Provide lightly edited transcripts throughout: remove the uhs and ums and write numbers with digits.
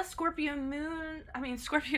Scorpio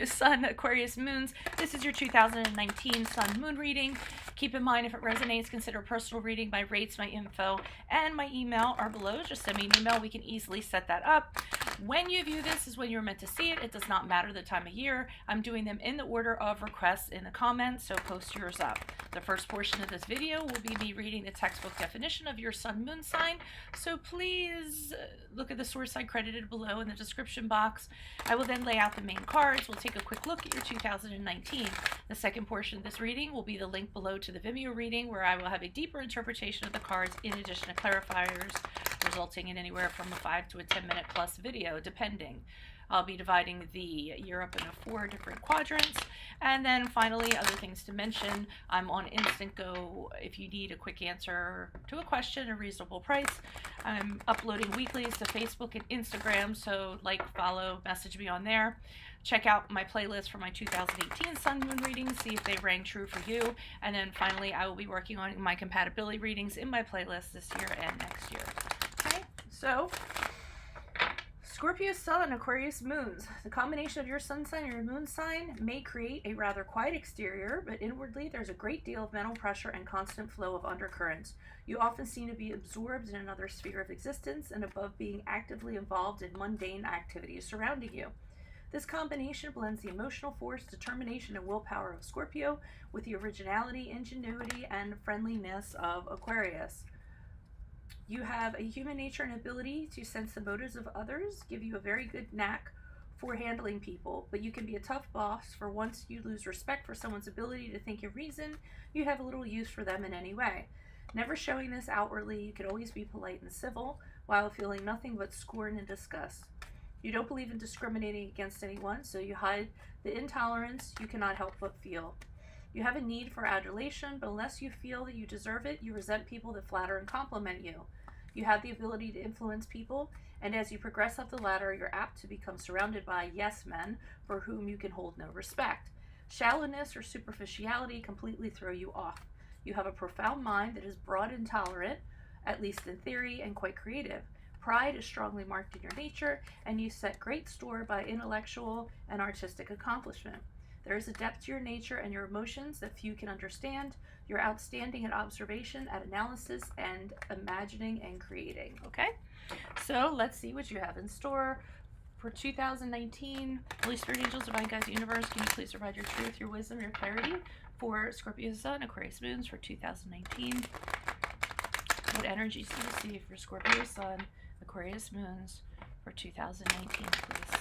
Sun, Aquarius Moons. This is your 2019 Sun Moon reading. Keep in mind, if it resonates, consider personal reading. My rates, my info, and my email are below. Just send me an email. We can easily set that up. When you view this is when you're meant to see it. It does not matter the time of year. I'm doing them in the order of requests in the comments, so post yours up. The first portion of this video will be me reading the textbook definition of your Sun Moon sign, so please look at the source I credited below in the description box. I will then lay out the main cards. We'll take a quick look at your 2019. The second portion of this reading will be the link below to the Vimeo reading, where I will have a deeper interpretation of the cards in addition to clarifiers, resulting in anywhere from a 5 to a 10-minute plus video, depending. I'll be dividing the year up into 4 different quadrants. And then finally, other things to mention, I'm on Instant Go if you need a quick answer to a question at a reasonable price. I'm uploading weeklies to Facebook and Instagram, so like, follow, message me on there. Check out my playlist for my 2018 Sun Moon readings, see if they rang true for you. And then finally, I will be working on my compatibility readings in my playlist this year and next year. Okay, so Scorpio Sun, Aquarius Moons. The combination of your sun sign and your moon sign may create a rather quiet exterior, but inwardly there's a great deal of mental pressure and constant flow of undercurrents. You often seem to be absorbed in another sphere of existence and above being actively involved in mundane activities surrounding you. This combination blends the emotional force, determination, and willpower of Scorpio with the originality, ingenuity, and friendliness of Aquarius. You have a human nature and ability to sense the motives of others, give you a very good knack for handling people, but you can be a tough boss, for once you lose respect for someone's ability to think and reason, you have little use for them in any way. Never showing this outwardly, you can always be polite and civil, while feeling nothing but scorn and disgust. You don't believe in discriminating against anyone, so you hide the intolerance you cannot help but feel. You have a need for adulation, but unless you feel that you deserve it, you resent people that flatter and compliment you. You have the ability to influence people, and as you progress up the ladder, you're apt to become surrounded by yes men for whom you can hold no respect. Shallowness or superficiality completely throw you off. You have a profound mind that is broad and tolerant, at least in theory, and quite creative. Pride is strongly marked in your nature, and you set great store by intellectual and artistic accomplishment. There is a depth to your nature and your emotions that few can understand. You're outstanding at observation, at analysis, and imagining and creating. Okay, so let's see what you have in store for 2019. Holy Spirit, angels, divine guides, universe, can you please provide your truth, your wisdom, your clarity for Scorpio Sun, Aquarius Moons for 2019? What energies do you see for Scorpio Sun, Aquarius Moons for 2019, please?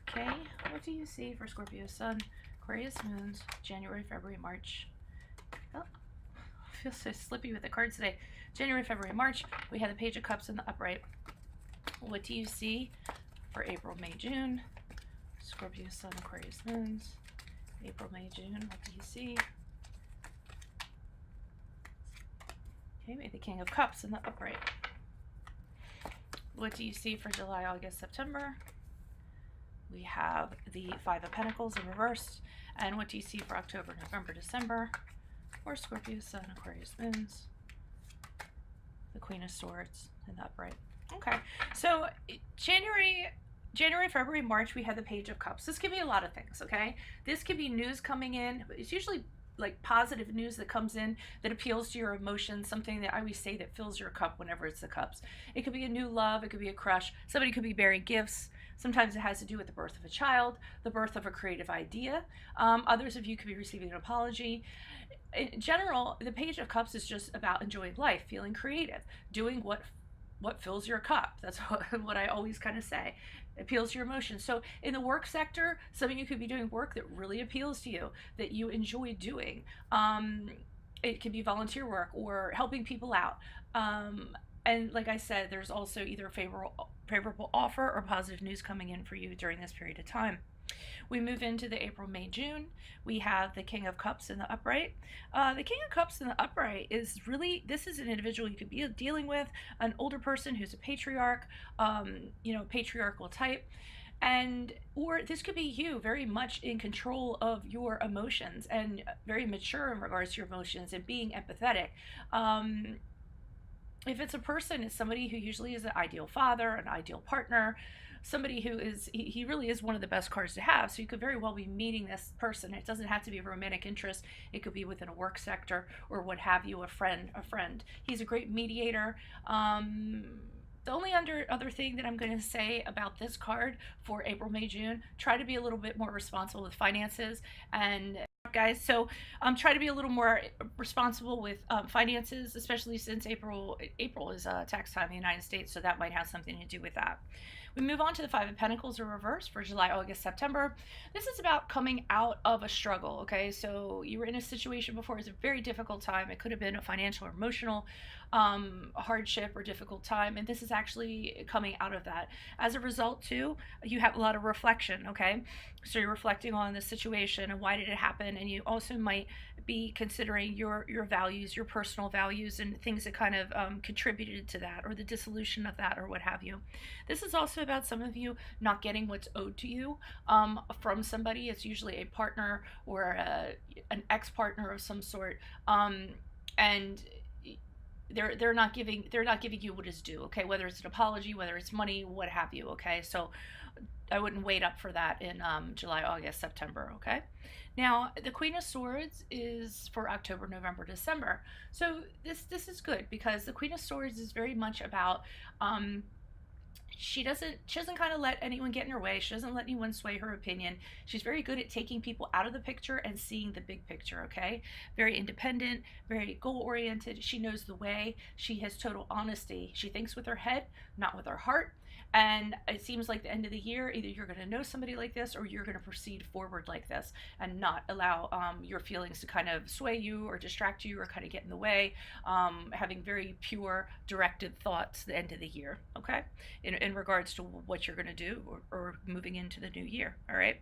Okay, what do you see for Scorpio Sun, Aquarius Moons, January, February, March? Oh, I feel so slippy with the cards today. January, February, March, we have the Page of Cups in the upright. What do you see for April, May, June? Scorpio Sun, Aquarius Moons, April, May, June, what do you see? Okay, we have the King of Cups in the upright. What do you see for July, August, September? We have the Five of Pentacles in reverse. And what do you see for October, November, December? Or Scorpio Sun, Aquarius Moons. The Queen of Swords in the upright. Okay, so January, February, March, we had the Page of Cups. This could be a lot of things, okay? This could be news coming in. It's usually like positive news that comes in that appeals to your emotions, something that I always say that fills your cup whenever it's the cups. It could be a new love, it could be a crush, somebody could be bearing gifts. Sometimes it has to do with the birth of a child, the birth of a creative idea. Others of you could be receiving an apology. In general, the Page of Cups is just about enjoying life, feeling creative, doing what fills your cup. That's what I always kind of say. It appeals to your emotions. So in the work sector, some of you could be doing work that really appeals to you, that you enjoy doing. It could be volunteer work or helping people out. And like I said, there's also either a favorable offer or positive news coming in for you during this period of time. We move into the April, May, June. We have the King of Cups in the upright. The King of Cups in the upright is really, this is an individual you could be dealing with, an older person who's a patriarch, patriarchal type. Or this could be you very much in control of your emotions and very mature in regards to your emotions and being empathetic. If it's a person, it's somebody who usually is an ideal father, an ideal partner, somebody who is, he really is one of the best cards to have. So you could very well be meeting this person. It doesn't have to be a romantic interest. It could be within a work sector or what have you, a friend. He's a great mediator. The only other thing that I'm going to say about this card for April, May, June, try to be a little bit more responsible with finances. And guys, so try to be a little more responsible with finances, especially since April is tax time in the United States, so that might have something to do with that. We move on to the Five of Pentacles in reverse for July, August, September. This is about coming out of a struggle, okay? So you were in a situation before. It was a very difficult time. It could have been a financial or emotional hardship or difficult time, and this is actually coming out of that. As a result, too, you have a lot of reflection, okay? So you're reflecting on the situation and why did it happen, and you also might be considering your values, your personal values, and things that kind of contributed to that, or the dissolution of that, or what have you. This is also about some of you not getting what's owed to you from somebody. It's usually a partner or an ex-partner of some sort, and they're not giving you what is due, okay? Whether it's an apology, whether it's money, what have you, okay? So I wouldn't wait up for that in July, August, September, okay? Now, the Queen of Swords is for October, November, December. So this is good because the Queen of Swords is very much about she doesn't kind of let anyone get in her way. She doesn't let anyone sway her opinion. She's very good at taking people out of the picture and seeing the big picture, okay? Very independent, very goal-oriented. She knows the way. She has total honesty. She thinks with her head, not with her heart. And it seems like the end of the year, either you're going to know somebody like this or you're going to proceed forward like this and not allow your feelings to kind of sway you or distract you or kind of get in the way. Having very pure, directed thoughts the end of the year, okay? In regards to what you're going to do or moving into the new year, all right?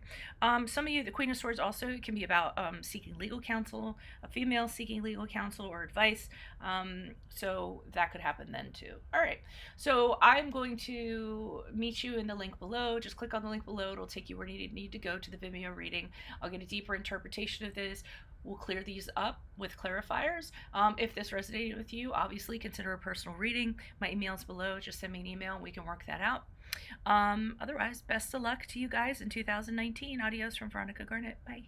Some of you, the Queen of Swords also can be about seeking legal counsel, a female seeking legal counsel or advice. So that could happen then too. All right, so I'm going to meet you in the link below. Just click on the link below. It'll take you where you need to go to the Vimeo reading. I'll get a deeper interpretation of this. We'll clear these up with clarifiers. If this resonated with you, obviously consider a personal reading. My email's below. Just send me an email and we can work that out. Otherwise, best of luck to you guys in 2019. Adios from Veronica Garnett. Bye.